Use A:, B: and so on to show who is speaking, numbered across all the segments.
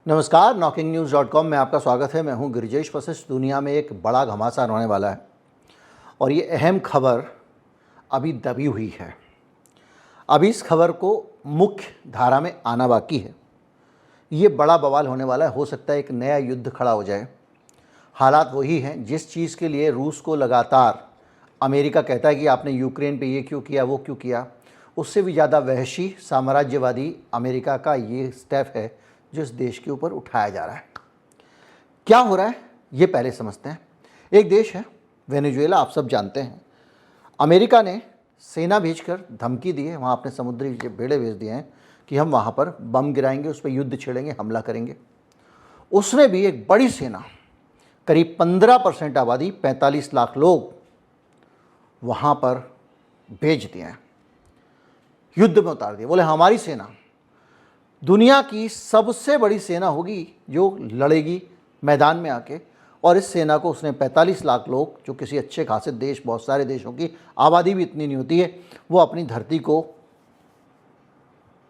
A: नमस्कार, knocking-news.com में आपका स्वागत है। मैं हूं गिरिजेश वशिष्ठ। दुनिया में एक बड़ा घमासान होने वाला है और ये अहम खबर अभी दबी हुई है। अभी इस खबर को मुख्य धारा में आना बाकी है। ये बड़ा बवाल होने वाला है। हो सकता है एक नया युद्ध खड़ा हो जाए। हालात वही हैं जिस चीज़ के लिए रूस को लगातार अमेरिका कहता है कि आपने यूक्रेन पे ये क्यों किया, वो क्यों किया, उससे भी ज़्यादा वहशी साम्राज्यवादी अमेरिका का ये स्टेप है जो इस देश के ऊपर उठाया जा रहा है। क्या हो रहा है ये पहले समझते हैं। एक देश है वेनेजुएला, आप सब जानते हैं। अमेरिका ने सेना भेजकर धमकी दी है, वहाँ अपने समुद्री बेड़े भेज दिए हैं कि हम वहाँ पर बम गिराएंगे, उस पर युद्ध छेड़ेंगे, हमला करेंगे। उसने भी एक बड़ी सेना, करीब 15% आबादी, 45 लाख लोग वहाँ पर भेज दिए हैं, युद्ध में उतार दिए। बोले हमारी सेना दुनिया की सबसे बड़ी सेना होगी जो लड़ेगी मैदान में आके। और इस सेना को उसने 45 लाख लोग, जो किसी अच्छे खासे देश, बहुत सारे देशों की आबादी भी इतनी नहीं होती है, वो अपनी धरती को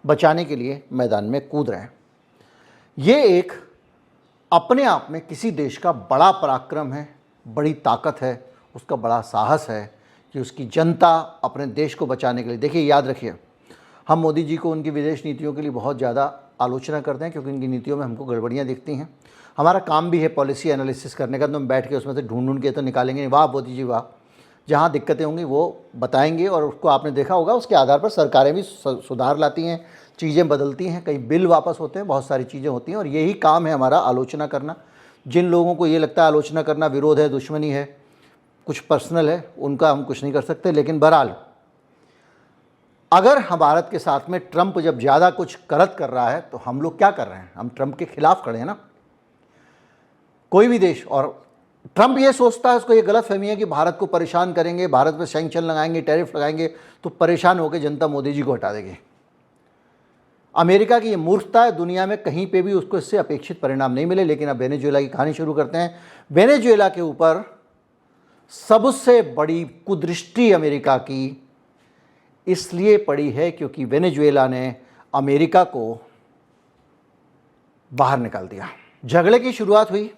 A: बचाने के लिए मैदान में कूद रहे हैं। ये एक अपने आप में किसी देश का बड़ा पराक्रम है, बड़ी ताकत है, उसका बड़ा साहस है कि उसकी जनता अपने देश को बचाने के लिए। देखिए, याद रखिए, हम मोदी जी को उनकी विदेश नीतियों के लिए बहुत ज़्यादा आलोचना करते हैं क्योंकि उनकी नीतियों में हमको गड़बड़ियाँ दिखती हैं। हमारा काम भी है पॉलिसी एनालिसिस करने का, तो हम बैठ के उसमें से ढूंढ के तो निकालेंगे नहीं। वाह मोदी जी वाह, जहाँ दिक्कतें होंगी वो बताएंगे और उसको आपने देखा होगा, उसके आधार पर सरकारें भी सुधार लाती हैं, चीज़ें बदलती हैं, कई बिल वापस होते हैं, बहुत सारी चीज़ें होती हैं। और यही काम है हमारा, आलोचना करना। जिन लोगों को ये लगता है आलोचना करना विरोध है, दुश्मनी है, कुछ पर्सनल है, उनका हम कुछ नहीं कर सकते। लेकिन बहरहाल, अगर हम भारत के साथ में ट्रंप जब ज़्यादा कुछ गलत कर रहा है तो हम लोग क्या कर रहे हैं? हम ट्रंप के खिलाफ खड़े हैं ना। कोई भी देश, और ट्रंप ये सोचता है, उसको ये गलत फहमी है कि भारत को परेशान करेंगे, भारत पर सैंक्शन लगाएंगे, टैरिफ लगाएंगे तो परेशान होकर जनता मोदी जी को हटा देगी। अमेरिका की ये मूर्खता है, दुनिया में कहीं पे भी उसको इससे अपेक्षित परिणाम नहीं मिले। लेकिन अब वेनेजुएला की कहानी शुरू करते हैं। वेनेजुएला के ऊपर सबसे बड़ी कुदृष्टि अमेरिका की इसलिए पड़ी है क्योंकि वेनेजुएला ने अमेरिका को बाहर निकाल दिया। झगड़े की शुरुआत हुई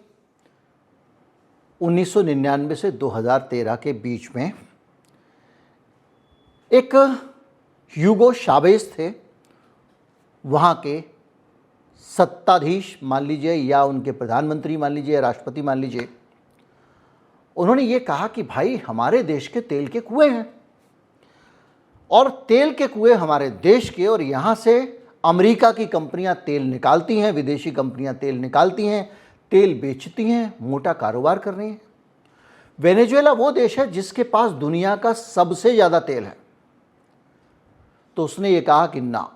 A: 1999 से 2013 के बीच में। एक ह्यूगो चावेज थे, वहाँ के सत्ताधीश मान लीजिए, या उनके प्रधानमंत्री मान लीजिए, राष्ट्रपति मान लीजिए। उन्होंने ये कहा कि भाई हमारे देश के तेल के कुएं हैं और तेल के कुएं हमारे देश के, और यहाँ से अमेरिका की कंपनियां तेल निकालती हैं, विदेशी कंपनियां तेल निकालती हैं, तेल बेचती हैं, मोटा कारोबार कर रही हैं। वेनेजुएला वो देश है जिसके पास दुनिया का सबसे ज़्यादा तेल है। तो उसने ये कहा कि ना,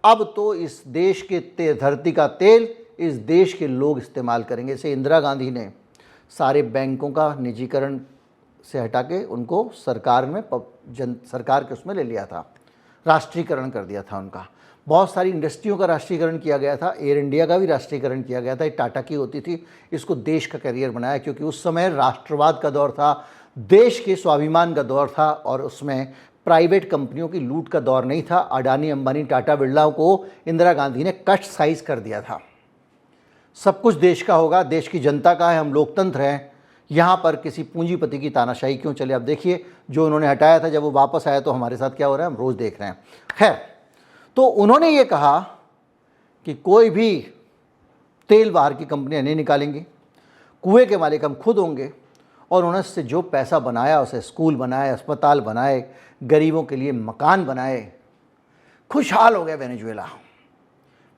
A: अब तो इस देश के धरती का तेल इस देश के लोग इस्तेमाल करेंगे। इसे इंदिरा गांधी ने सारे बैंकों का निजीकरण से हटा के उनको सरकार में सरकार के उसमें ले लिया था, राष्ट्रीयकरण कर दिया था उनका। बहुत सारी इंडस्ट्रियों का राष्ट्रीयकरण किया गया था, एयर इंडिया का भी राष्ट्रीयकरण किया गया था। टाटा की होती थी, इसको देश का करियर बनाया क्योंकि उस समय राष्ट्रवाद का दौर था, देश के स्वाभिमान का दौर था और उसमें प्राइवेट कंपनियों की लूट का दौर नहीं था। अडानी, अंबानी, टाटा, बिरला को इंदिरा गांधी ने कट साइज कर दिया था। सब कुछ देश का होगा, देश की जनता का है, हम लोकतंत्र हैं, यहाँ पर किसी पूंजीपति की तानाशाही क्यों चले। अब देखिए, जो उन्होंने हटाया था जब वो वापस आया तो हमारे साथ क्या हो रहा है हम रोज़ देख रहे हैं। खैर, तो उन्होंने ये कहा कि कोई भी तेल बाहर की कंपनियां नहीं निकालेंगी, कुएं के मालिक हम खुद होंगे। और उन्होंने उससे जो पैसा बनाया, उसे स्कूल बनाए, अस्पताल बनाए, गरीबों के लिए मकान बनाए, खुशहाल हो गया वेनेजुएला।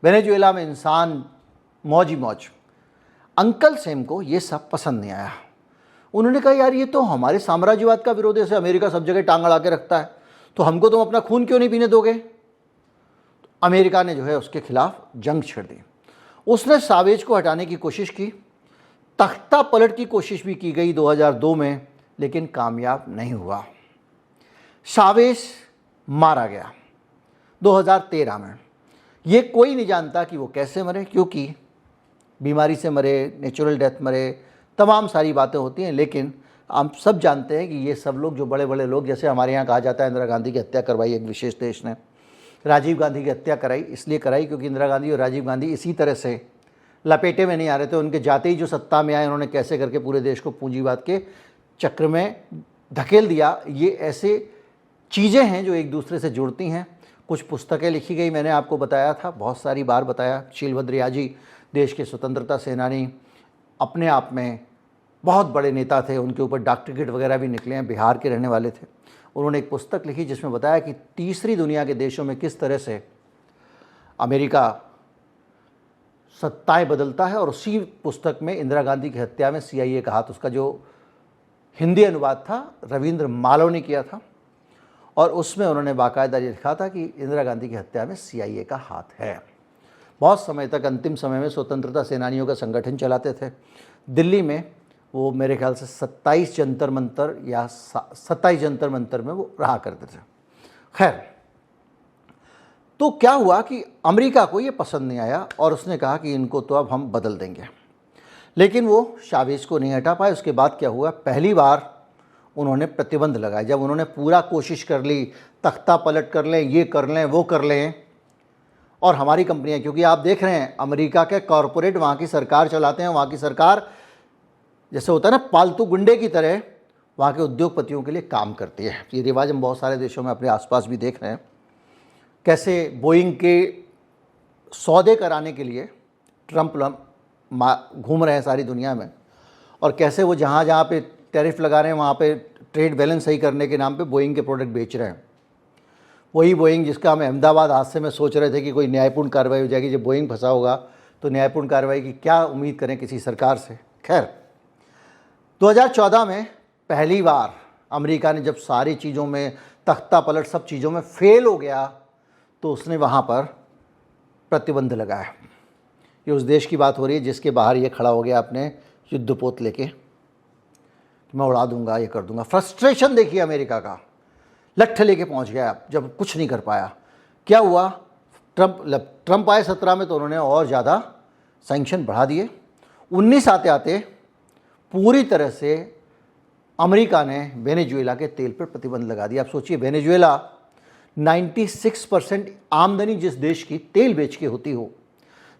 A: वेनेजुएला में इंसान मौज ही मौज। अंकल सेम को ये सब पसंद नहीं आया। उन्होंने कहा यार ये तो हमारे साम्राज्यवाद का विरोध है, अमेरिका सब जगह टांग अड़ा के रखता है, तो हमको तुम अपना खून क्यों नहीं पीने दोगे। तो अमेरिका ने जो है उसके खिलाफ जंग छेड़ दी। उसने चावेज को हटाने की कोशिश की, तख्ता पलट की कोशिश भी की गई 2002 में, लेकिन कामयाब नहीं हुआ। चावेज मारा गया 2013 में। ये कोई नहीं जानता कि वो कैसे मरे, क्योंकि बीमारी से मरे, नेचुरल डेथ मरे, तमाम सारी बातें होती हैं। लेकिन हम सब जानते हैं कि ये सब लोग, जो बड़े बड़े लोग, जैसे हमारे यहाँ कहा जाता है इंदिरा गांधी की हत्या करवाई एक विशेष देश ने, राजीव गांधी की हत्या कराई, इसलिए कराई क्योंकि इंदिरा गांधी और राजीव गांधी इसी तरह से लपेटे में नहीं आ रहे थे। उनके जाते ही जो सत्ता में आए, उन्होंने कैसे करके पूरे देश को पूंजीवाद के चक्र में धकेल दिया। ये ऐसे चीज़ें हैं जो एक दूसरे से जुड़ती हैं। कुछ पुस्तकें लिखी गई, मैंने आपको बताया था, बहुत सारी बार बताया। शीलभद्र याजी देश के स्वतंत्रता सेनानी, अपने आप में बहुत बड़े नेता थे, उनके ऊपर डॉक्टर टिकट वगैरह भी निकले हैं, बिहार के रहने वाले थे। उन्होंने एक पुस्तक लिखी जिसमें बताया कि तीसरी दुनिया के देशों में किस तरह से अमेरिका सत्ताएं बदलता है। और उसी पुस्तक में इंदिरा गांधी की हत्या में CIA का हाथ, उसका जो हिंदी अनुवाद था रविंद्र मालव ने किया था, और उसमें उन्होंने बाकायदा ये लिखा था कि इंदिरा गांधी की हत्या में CIA का हाथ है। बहुत समय तक, अंतिम समय में स्वतंत्रता सेनानियों का संगठन चलाते थे। दिल्ली में वो मेरे ख्याल से 27 जंतर मंतर या 27 जंतर मंतर में वो रहा करते थे। खैर, तो क्या हुआ कि अमेरिका को ये पसंद नहीं आया और उसने कहा कि इनको तो अब हम बदल देंगे, लेकिन वो शावेज को नहीं हटा पाए। उसके बाद क्या हुआ, पहली बार उन्होंने प्रतिबंध लगाए। जब उन्होंने पूरा कोशिश कर ली, तख्ता पलट कर लें, ये कर लें, वो कर लें, और हमारी कंपनियां, क्योंकि आप देख रहे हैं अमेरिका के कॉरपोरेट वहाँ की सरकार चलाते हैं। वहाँ की सरकार जैसे होता है ना, पालतू गुंडे की तरह वहाँ के उद्योगपतियों के लिए काम करती है। ये रिवाज हम बहुत सारे देशों में अपने आसपास भी देख रहे हैं। कैसे बोइंग के सौदे कराने के लिए ट्रंप घूम रहे हैं सारी दुनिया में, और कैसे वो जहाँ जहाँ पे टैरिफ लगा रहे हैं वहाँ पे ट्रेड बैलेंस सही करने के नाम पे बोइंग के प्रोडक्ट बेच रहे हैं। वही बोइंग जिसका हम अहमदाबाद हादसे में सोच रहे थे कि कोई न्यायपूर्ण कार्रवाई हो जाएगी। जब बोइंग फंसा होगा तो न्यायपूर्ण कार्रवाई की क्या उम्मीद करें किसी सरकार से। खैर, 2014 में पहली बार अमेरिका ने जब सारी चीज़ों में तख्ता पलट, सब चीज़ों में फेल हो गया, तो उसने वहाँ पर प्रतिबंध लगाया। ये उस देश की बात हो रही है जिसके बाहर ये खड़ा हो गया अपने युद्धपोत लेके, मैं उड़ा दूंगा, ये कर दूंगा। फ्रस्ट्रेशन देखिए अमेरिका का, लट्ठ लेके पहुंच गया जब कुछ नहीं कर पाया। क्या हुआ, ट्रंप आए 17 में तो उन्होंने और ज़्यादा सैंक्शन बढ़ा दिए। 19 आते आते पूरी तरह से अमेरिका ने वेनेजुएला के तेल पर प्रतिबंध लगा दिया। आप सोचिए, वेनेजुएला 96% आमदनी जिस देश की तेल बेच के होती हो,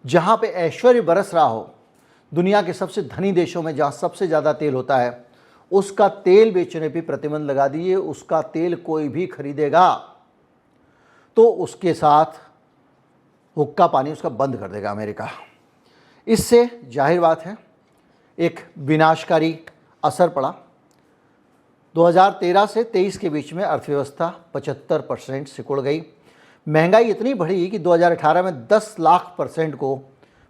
A: जहाँ पे ऐश्वर्य बरस रहा हो, दुनिया के सबसे धनी देशों में जहाँ सबसे ज़्यादा तेल होता है, उसका तेल बेचने पे प्रतिबंध लगा दिए। उसका तेल कोई भी खरीदेगा तो उसके साथ हुक्का पानी उसका बंद कर देगा अमेरिका। इससे जाहिर बात है एक विनाशकारी असर पड़ा। 2013 से 23 के बीच में अर्थव्यवस्था 75% सिकुड़ गई। महंगाई इतनी बढ़ी कि 2018 में 10 लाख % को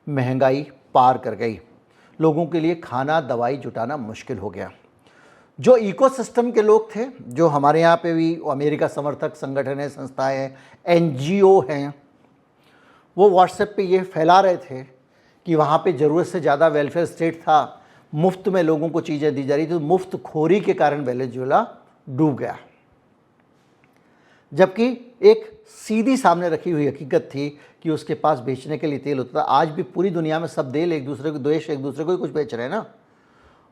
A: महंगाई पार कर गई। लोगों के लिए खाना दवाई जुटाना मुश्किल हो गया। जो इकोसिस्टम के लोग थे, जो हमारे यहाँ पे भी अमेरिका समर्थक संगठन है, संस्थाएं हैं, NGO हैं, वो व्हाट्सएप पे ये फैला रहे थे कि वहाँ पे ज़रूरत से ज़्यादा वेलफेयर स्टेट था, मुफ्त में लोगों को चीज़ें दी जा रही थी। तो मुफ्त खोरी के कारण वेनेजुएला डूब गया। जबकि एक सीधी सामने रखी हुई हकीकत थी कि उसके पास बेचने के लिए तेल होता था। आज भी पूरी दुनिया में सब देश एक दूसरे को ही कुछ बेच रहे हैं ना।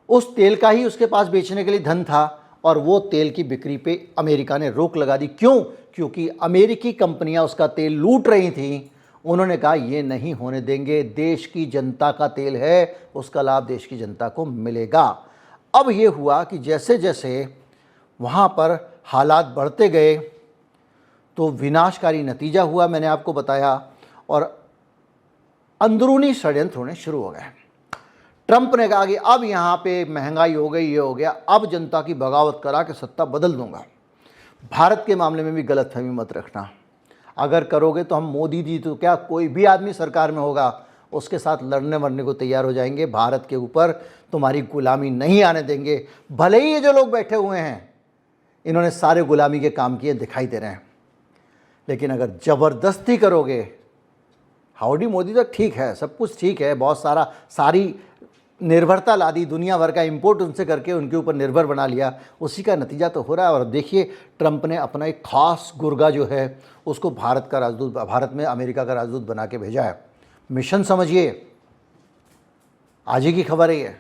A: उस तेल का ही उसके पास बेचने के लिए धन था, और वो तेल की बिक्री पे अमेरिका ने रोक लगा दी। क्यों? क्योंकि अमेरिकी कंपनियां उसका तेल लूट रही थीं। उन्होंने कहा ये नहीं होने देंगे, देश की जनता का तेल है, उसका लाभ देश की जनता को मिलेगा। अब ये हुआ कि जैसे जैसे वहाँ पर हालात बढ़ते गए तो विनाशकारी नतीजा हुआ, मैंने आपको बताया, और अंदरूनी षड्यंत्र होने शुरू हो गए। ट्रंप ने कहा कि अब यहाँ पे महंगाई हो गई, ये हो गया, अब जनता की बगावत करा के सत्ता बदल दूंगा। भारत के मामले में भी गलतफहमी मत रखना। अगर करोगे तो हम मोदी जी तो क्या, कोई भी आदमी सरकार में होगा उसके साथ लड़ने मरने को तैयार हो जाएंगे। भारत के ऊपर तुम्हारी गुलामी नहीं आने देंगे। भले ही ये जो लोग बैठे हुए हैं इन्होंने सारे गुलामी के काम किए दिखाई दे रहे हैं, लेकिन अगर ज़बरदस्ती करोगे, हाउडी मोदी तक ठीक है, सब कुछ ठीक है, बहुत सारी निर्भरता ला दी, दुनिया भर का इंपोर्ट उनसे करके उनके ऊपर निर्भर बना लिया, उसी का नतीजा तो हो रहा है। और देखिए ट्रंप ने अपना एक खास गुर्गा जो है उसको भारत में अमेरिका का राजदूत बना के भेजा है। मिशन समझिए, आज ही की खबर है ये।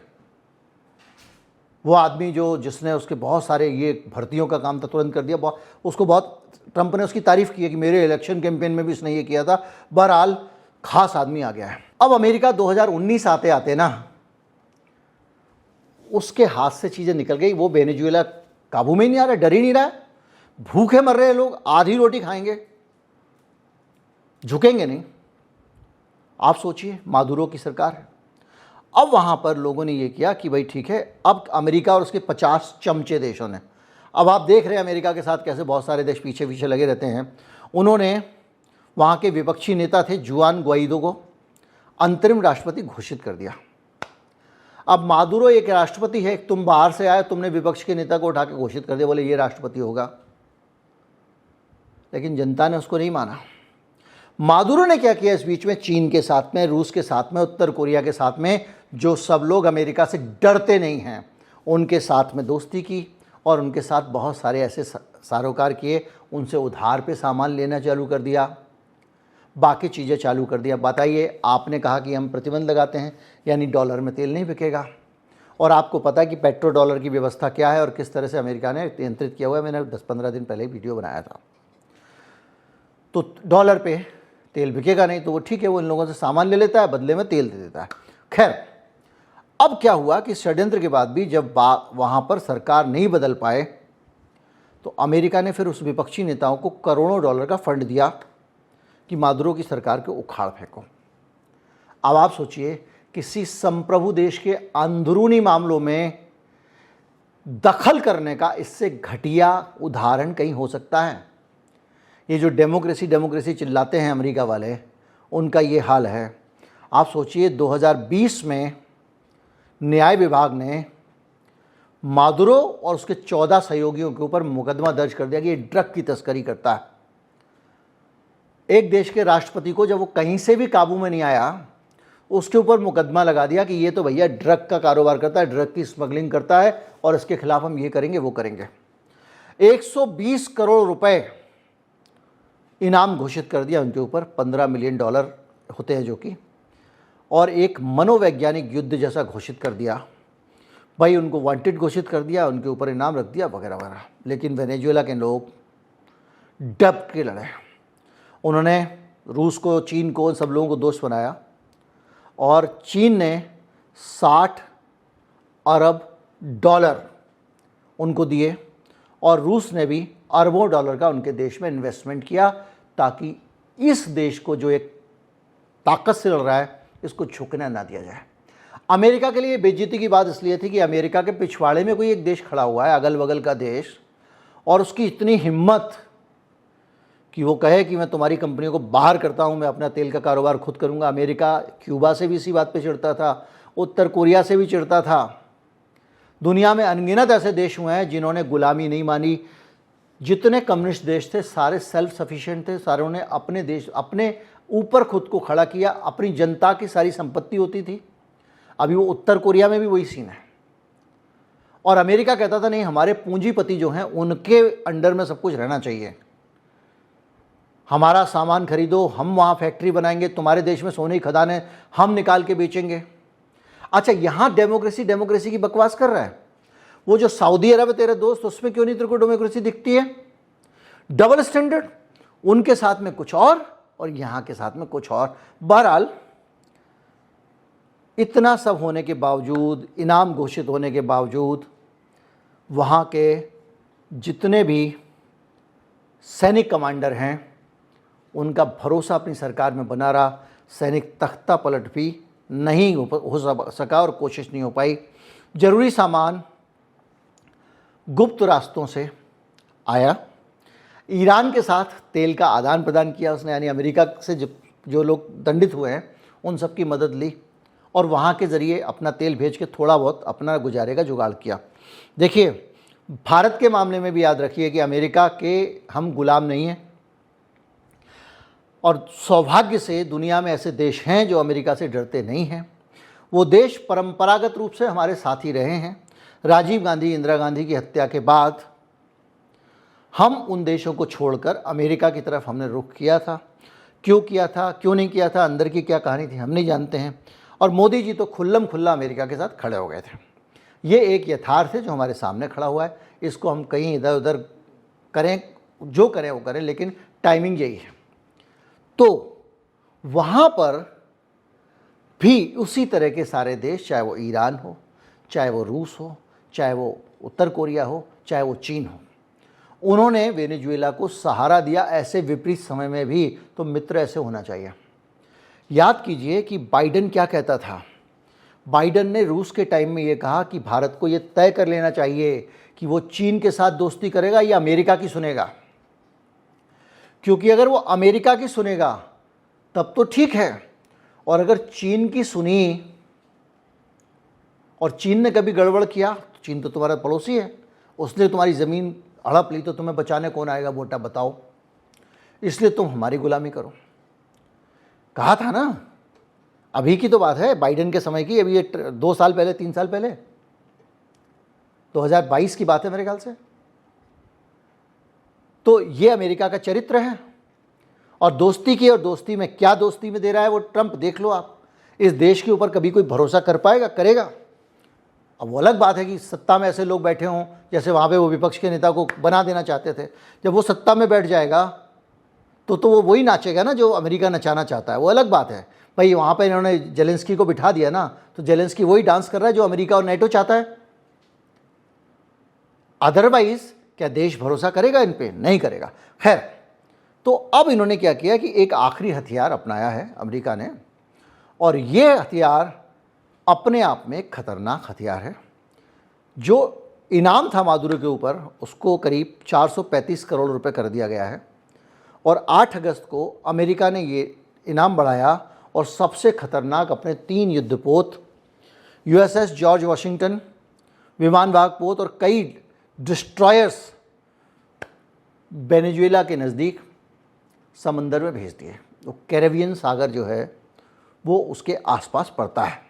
A: वो आदमी जिसने उसके बहुत सारे ये भर्तियों का काम था तुरंत कर दिया, उसको बहुत ट्रंप ने उसकी तारीफ़ की है कि मेरे इलेक्शन कैंपेन में भी इसने ये किया था। बहरहाल खास आदमी आ गया है। अब अमेरिका 2019 आते आते ना उसके हाथ से चीज़ें निकल गई। वो वेनेजुएला काबू में ही नहीं आ रहा, डर ही नहीं रहा है, भूखे मर रहे हैं लोग, आधी रोटी खाएंगे, झुकेंगे नहीं। आप सोचिए, मादुरो की सरकार है। अब वहाँ पर लोगों ने ये किया कि भाई ठीक है, अब अमेरिका और उसके 50 चमचे देशों ने, अब आप देख रहे हैं अमेरिका के साथ कैसे बहुत सारे देश पीछे पीछे लगे रहते हैं। उन्होंने वहाँ के विपक्षी नेता थे जुआन ग्वाइडो को अंतरिम राष्ट्रपति घोषित कर दिया। अब मादुरो एक राष्ट्रपति है, तुम बाहर से आए, तुमने विपक्ष के नेता को उठा के घोषित कर दिया, बोले ये राष्ट्रपति होगा, लेकिन जनता ने उसको नहीं माना। मादुरो ने क्या किया इस बीच में, चीन के साथ में, रूस के साथ में, उत्तर कोरिया के साथ में, जो सब लोग अमेरिका से डरते नहीं हैं, उनके साथ में दोस्ती की और उनके साथ बहुत सारे ऐसे सरोकार किए, उनसे उधार पे सामान लेना चालू कर दिया, बाकी चीज़ें चालू कर दिया। बताइए, आपने कहा कि हम प्रतिबंध लगाते हैं, यानी डॉलर में तेल नहीं बिकेगा, और आपको पता है कि पेट्रो डॉलर की व्यवस्था क्या है और किस तरह से अमेरिका ने नियंत्रित किया हुआ है। मैंने 10-15 दिन पहले वीडियो बनाया था। तो डॉलर पे तेल बिकेगा नहीं, तो वो ठीक है, वो इन लोगों से सामान ले लेता है, बदले में तेल दे देता है। खैर, अब क्या हुआ कि षड्यंत्र के बाद भी जब वहाँ पर सरकार नहीं बदल पाए, तो अमेरिका ने फिर उस विपक्षी नेताओं को करोड़ों डॉलर का फंड दिया कि मादुरो की सरकार को उखाड़ फेंको। अब आप सोचिए, किसी संप्रभु देश के अंदरूनी मामलों में दखल करने का इससे घटिया उदाहरण कहीं हो सकता है? ये जो डेमोक्रेसी डेमोक्रेसी चिल्लाते हैं अमेरिका वाले, उनका ये हाल है। आप सोचिए, 2020 में न्याय विभाग ने मादुरो और उसके 14 सहयोगियों के ऊपर मुकदमा दर्ज कर दिया कि ये ड्रग की तस्करी करता है। एक देश के राष्ट्रपति को जब वो कहीं से भी काबू में नहीं आया, उसके ऊपर मुकदमा लगा दिया कि ये तो भैया ड्रग का कारोबार करता है, ड्रग की स्मगलिंग करता है, और इसके खिलाफ हम ये करेंगे वो करेंगे। 120 करोड़ रुपए इनाम घोषित कर दिया उनके ऊपर, $15 मिलियन होते हैं जो कि, और एक मनोवैज्ञानिक युद्ध जैसा घोषित कर दिया। भाई उनको वांटेड घोषित कर दिया, उनके ऊपर इनाम रख दिया वगैरह वगैरह। लेकिन वेनेजुएला के लोग डट के लड़े। उन्होंने रूस को, चीन को, सब लोगों को दोस्त बनाया, और चीन ने 60 अरब डॉलर उनको दिए, और रूस ने भी अरबों डॉलर का उनके देश में इन्वेस्टमेंट किया, ताकि इस देश को जो एक ताकत से लड़ रहा है, इसको झुकने ना दिया जाए। अमेरिका के लिए बेइज्जती की बात इसलिए थी कि अमेरिका के पिछवाड़े में कोई एक देश खड़ा हुआ है, अगल बगल का देश, और उसकी इतनी हिम्मत कि वो कहे कि मैं तुम्हारी कंपनियों को बाहर करता हूँ, मैं अपना तेल का कारोबार खुद करूँगा। अमेरिका क्यूबा से भी इसी बात पे चिढ़ता था, उत्तर कोरिया से भी चिढ़ता था। दुनिया में अनगिनत ऐसे देश हुए हैं जिन्होंने गुलामी नहीं मानी। जितने कम्युनिस्ट देश थे सारे सेल्फ सफिशिएंट थे, सारों ने अपने देश, अपने ऊपर खुद को खड़ा किया, अपनी जनता की सारी संपत्ति होती थी। अभी वो उत्तर कोरिया में भी वही सीन है। और अमेरिका कहता था नहीं, हमारे पूंजीपति जो हैं उनके अंडर में सब कुछ रहना चाहिए, हमारा सामान खरीदो, हम वहाँ फैक्ट्री बनाएंगे, तुम्हारे देश में सोने की खदानें हम निकाल के बेचेंगे। अच्छा, यहाँ डेमोक्रेसी डेमोक्रेसी की बकवास कर रहा है। वो जो सऊदी अरब है तेरे दोस्त, उसमें क्यों नहीं तेरे को डेमोक्रेसी दिखती है? डबल स्टैंडर्ड, उनके साथ में कुछ और यहाँ के साथ में कुछ और। बहरहाल, इतना सब होने के बावजूद, इनाम घोषित होने के बावजूद, वहाँ के जितने भी सैनिक कमांडर हैं उनका भरोसा अपनी सरकार में बना रहा। सैनिक तख्ता पलट भी नहीं हो सका और कोशिश नहीं हो पाई। जरूरी सामान गुप्त रास्तों से आया। ईरान के साथ तेल का आदान प्रदान किया उसने, यानी अमेरिका से जो लोग दंडित हुए हैं उन सब की मदद ली, और वहाँ के ज़रिए अपना तेल भेज के थोड़ा बहुत अपना गुजारे का जुगाड़ किया। देखिए, भारत के मामले में भी याद रखिए कि अमेरिका के हम गुलाम नहीं हैं, और सौभाग्य से दुनिया में ऐसे देश हैं जो अमेरिका से डरते नहीं हैं। वो देश परंपरागत रूप से हमारे साथी रहे हैं। राजीव गांधी, इंदिरा गांधी की हत्या के बाद हम उन देशों को छोड़कर अमेरिका की तरफ हमने रुख किया था। क्यों किया था, क्यों नहीं किया था, अंदर की क्या कहानी थी हम नहीं जानते हैं। और मोदी जी तो खुल्लम खुल्ला अमेरिका के साथ खड़े हो गए थे। ये एक यथार्थ है जो हमारे सामने खड़ा हुआ है। इसको हम कहीं इधर उधर करें, जो करें वो करें, लेकिन टाइमिंग यही है। तो वहाँ पर भी उसी तरह के सारे देश, चाहे वो ईरान हो, चाहे वो रूस हो, चाहे वो उत्तर कोरिया हो, चाहे वो चीन हो, उन्होंने वेनेजुएला को सहारा दिया ऐसे विपरीत समय में भी। तो मित्र ऐसे होना चाहिए। याद कीजिए कि बाइडेन क्या कहता था। बाइडेन ने रूस के टाइम में ये कहा कि भारत को ये तय कर लेना चाहिए कि वो चीन के साथ दोस्ती करेगा या अमेरिका की सुनेगा, क्योंकि अगर वो अमेरिका की सुनेगा तब तो ठीक है, और अगर चीन की सुनी और चीन ने कभी गड़बड़ किया, चीन तो तुम्हारा पड़ोसी है, उसने तुम्हारी ज़मीन हड़प ली, तो तुम्हें बचाने कौन आएगा बेटा, बताओ। इसलिए तुम हमारी गुलामी करो। कहा था ना, अभी की तो बात है, बाइडेन के समय की, अभी ये 2 साल पहले 3 साल पहले, 2022 की बात है मेरे ख्याल से। तो ये अमेरिका का चरित्र है। और दोस्ती की, और दोस्ती में क्या दोस्ती में दे रहा है वो ट्रंप, देख लो आप। इस देश के ऊपर कभी कोई भरोसा कर पाएगा, करेगा? अब वो अलग बात है कि सत्ता में ऐसे लोग बैठे हों, जैसे वहाँ पे वो विपक्ष के नेता को बना देना चाहते थे। जब वो सत्ता में बैठ जाएगा तो वो वही नाचेगा ना जो अमेरिका नचाना चाहता है, वो अलग बात है। भाई वहाँ पे इन्होंने जेलेंस्की को बिठा दिया ना, तो जेलेंस्की वही डांस कर रहा है जो अमेरिका और नेटो चाहता है। अदरवाइज क्या देश भरोसा करेगा इन पे? नहीं करेगा। खैर, तो अब इन्होंने क्या किया कि एक आखिरी हथियार अपनाया है अमेरिका ने, और ये हथियार अपने आप में एक खतरनाक हथियार है। जो इनाम था मादुरो के ऊपर, उसको करीब 435 करोड़ रुपए कर दिया गया है, और 8 अगस्त को अमेरिका ने ये इनाम बढ़ाया और सबसे खतरनाक अपने 3 युद्धपोत, USS जॉर्ज वाशिंगटन, विमानवाहक पोत और कई डिस्ट्रॉयर्स वेनेजुएला के नज़दीक समंदर में भेज दिए। तो कैरेबियन सागर जो है वो उसके आसपास पड़ता है।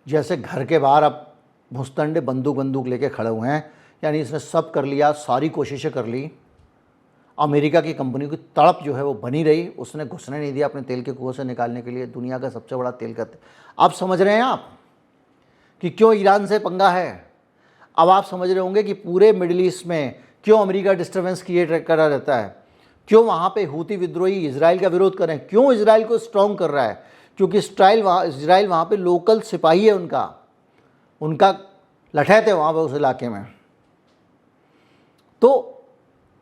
A: जैसे घर के बाहर अब मुस्तंडे बंदूक लेके खड़े हुए हैं, यानी इसने सब कर लिया, सारी कोशिशें कर ली। अमेरिका की कंपनी की तड़प जो है वो बनी रही, उसने घुसने नहीं दिया अपने तेल के कुओं से निकालने के लिए। दुनिया का सबसे बड़ा तेल का, अब समझ रहे हैं आप कि क्यों ईरान से पंगा है। अब आप समझ रहे होंगे कि पूरे मिडिल ईस्ट में क्यों अमेरिका डिस्टर्बेंस क्रिएट करा रहता है, क्यों वहाँ पे हूती विद्रोही इजराइल का विरोध कर रहे हैं, क्यों इजराइल को स्ट्रॉन्ग कर रहा है, क्योंकि इजराइल वहाँ पे लोकल सिपाही है, उनका लठैत है वहाँ पे उस इलाके में। तो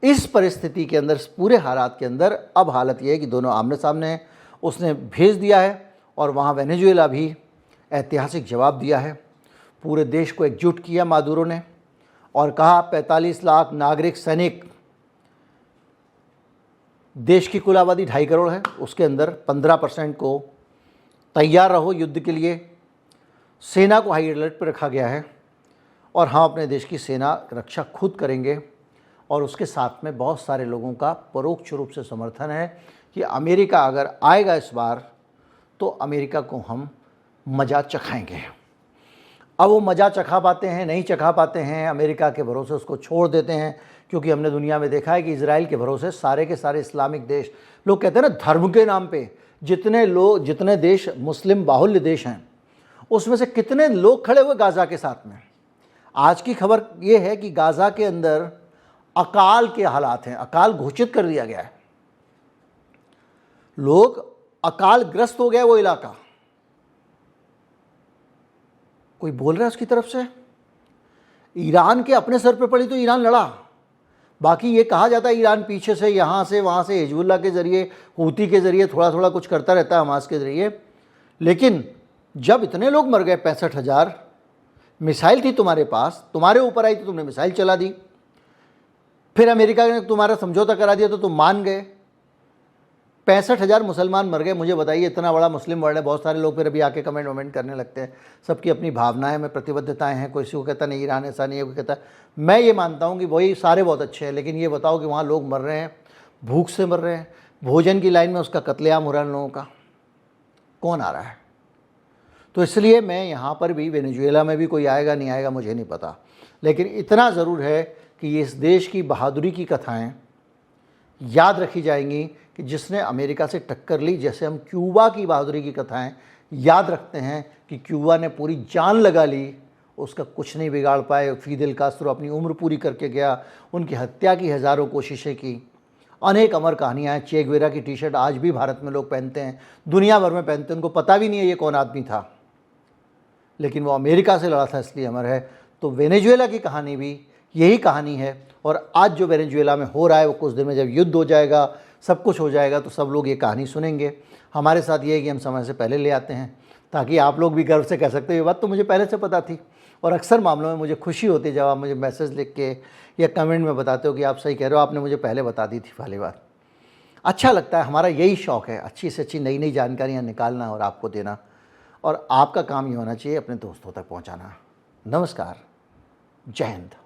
A: इस परिस्थिति के अंदर, पूरे हालात के अंदर अब हालत यह है कि दोनों आमने सामने हैं। उसने भेज दिया है और वहाँ वेनेजुएला भी ऐतिहासिक जवाब दिया है। पूरे देश को एकजुट किया मादुरो ने और कहा 45 लाख नागरिक सैनिक, देश की कुल आबादी 2.5 करोड़ है, उसके अंदर 15% को तैयार रहो युद्ध के लिए। सेना को हाई अलर्ट पर रखा गया है और हम अपने देश की सेना रक्षा खुद करेंगे। और उसके साथ में बहुत सारे लोगों का परोक्ष रूप से समर्थन है कि अमेरिका अगर आएगा इस बार तो अमेरिका को हम मज़ा चखाएंगे। अब वो मज़ा चखा पाते हैं, नहीं चखा पाते हैं, अमेरिका के भरोसे उसको छोड़ देते हैं, क्योंकि हमने दुनिया में देखा है कि इजराइल के भरोसे सारे के सारे इस्लामिक देश, लोग कहते हैं ना धर्म के नाम पे जितने देश मुस्लिम बाहुल्य देश हैं, उसमें से कितने लोग खड़े हुए गाज़ा के साथ में। आज की खबर ये है कि गाज़ा के अंदर अकाल के हालात हैं, अकाल घोषित कर दिया गया है, लोग अकाल ग्रस्त हो गया वो इलाका। कोई बोल रहा है उसकी तरफ से? ईरान के अपने सर पे पड़ी तो ईरान लड़ा, बाकी ये कहा जाता है ईरान पीछे से यहाँ से वहाँ से हिजबुल्लाह के ज़रिए, हूती के ज़रिए थोड़ा थोड़ा कुछ करता रहता है, हमास के ज़रिए। लेकिन जब इतने लोग मर गए, 65,000, मिसाइल थी तुम्हारे पास, तुम्हारे ऊपर आई तो तुमने मिसाइल चला दी, फिर अमेरिका ने तुम्हारा समझौता करा दिया तो तुम मान गए। 65,000 मुसलमान मर गए। मुझे बताइए, इतना बड़ा मुस्लिम वर्ल्ड है, बहुत सारे लोग फिर अभी आके कमेंट करने लगते हैं, सबकी अपनी भावनाएं में प्रतिबद्धताएं हैं, कोई को कहता नहीं ईरान ऐसा नहीं है, कोई कहता है। मैं ये मानता हूँ कि वही सारे बहुत अच्छे हैं, लेकिन ये बताओ कि वहाँ लोग मर रहे हैं, भूख से मर रहे हैं, भोजन की लाइन में उसका कत्लेआम हो रहा है लोगों का, कौन आ रहा है? तो इसलिए मैं यहाँ पर भी, वेनेजुएला में भी कोई आएगा नहीं आएगा मुझे नहीं पता, लेकिन इतना ज़रूर है कि इस देश की बहादुरी की कथाएं याद रखी जाएंगी कि जिसने अमेरिका से टक्कर ली। जैसे हम क्यूबा की बहादुरी की कथाएं याद रखते हैं कि क्यूबा ने पूरी जान लगा ली, उसका कुछ नहीं बिगाड़ पाए। फिदेल कास्त्रो अपनी उम्र पूरी करके गया, उनकी हत्या की हज़ारों कोशिशें की, अनेक अमर कहानियाँ हैं। चे गुवेरा की टी शर्ट आज भी भारत में लोग पहनते हैं, दुनिया भर में पहनते हैं, उनको पता भी नहीं है ये कौन आदमी था, लेकिन वो अमेरिका से लड़ा था इसलिए अमर है। तो वेनेजुएला की कहानी भी यही कहानी है। और आज जो वेनेजुएला में हो रहा है वो कुछ दिन में जब युद्ध हो जाएगा, सब कुछ हो जाएगा, तो सब लोग ये कहानी सुनेंगे। हमारे साथ ये है कि हम समय से पहले ले आते हैं ताकि आप लोग भी गर्व से कह सकते हो ये बात तो मुझे पहले से पता थी। और अक्सर मामलों में मुझे खुशी होती है जब आप मुझे मैसेज लिख के या कमेंट में बताते हो कि आप सही कह रहे हो, आपने मुझे पहले बता दी थी पहली बार। अच्छा लगता है, हमारा यही शौक़ है, अच्छी से अच्छी नई नई जानकारियाँ निकालना और आपको देना। और आपका काम ये होना चाहिए अपने दोस्तों तक पहुँचाना। नमस्कार, जय हिंद।